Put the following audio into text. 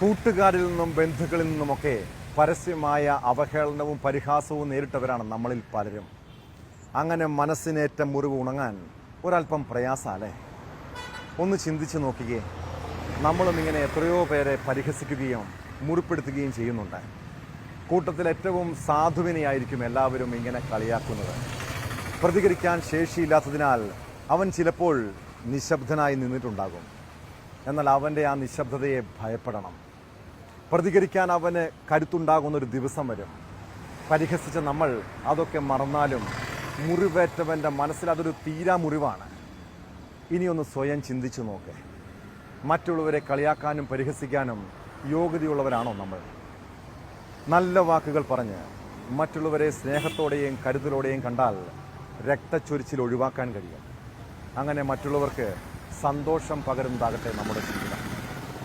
കൂട്ടുകാരിൽ നിന്നും ബന്ധുക്കളിൽ നിന്നുമൊക്കെ പരസ്യമായ അവഹേളനവും പരിഹാസവും നേരിട്ടവരാണ് നമ്മളിൽ പലരും. അങ്ങനെ മനസ്സിനേറ്റ മുറിവ് ഉണങ്ങാൻ ഒരല്പം പ്രയാസമല്ലേ? ഒന്ന് ചിന്തിച്ച് നോക്കിക്കേ. നമ്മളും ഇങ്ങനെ എത്രയോ പേരെ പരിഹസിക്കുകയും മുറിപ്പെടുത്തുകയും ചെയ്യുന്നുണ്ട്. കൂട്ടത്തിൽ ഏറ്റവും സാധുവിനെയായിരിക്കും എല്ലാവരും ഇങ്ങനെ കളിയാക്കുന്നത്. പ്രതികരിക്കാൻ ശേഷിയില്ലാത്തതിനാൽ അവൻ ചിലപ്പോൾ നിശബ്ദനായി നിന്നിട്ടുണ്ടാകും. എന്നാൽ അവൻ്റെ ആ നിശബ്ദതയെ ഭയപ്പെടണം. പ്രതികരിക്കാൻ അവന് കരുത്തുണ്ടാകുന്നൊരു ദിവസം വരും. പരിഹസിച്ച നമ്മൾ അതൊക്കെ മറന്നാലും മുറിവേറ്റവൻ്റെ മനസ്സിൽ അതൊരു തീരാ മുറിവാണ്. ഇനിയൊന്ന് സ്വയം ചിന്തിച്ചു നോക്ക്. മറ്റുള്ളവരെ കളിയാക്കാനും പരിഹസിക്കാനും യോഗ്യതയുള്ളവരാണോ നമ്മൾ? നല്ല വാക്കുകൾ പറഞ്ഞ് മറ്റുള്ളവരെ സ്നേഹത്തോടെയും കരുതലോടെയും കണ്ടാൽ രക്തച്ചൊരിച്ചിൽ ഒഴിവാക്കാൻ കഴിയും. അങ്ങനെ മറ്റുള്ളവർക്ക് സന്തോഷം പകരുന്നതാകട്ടെ നമ്മുടെ ജീവിതം.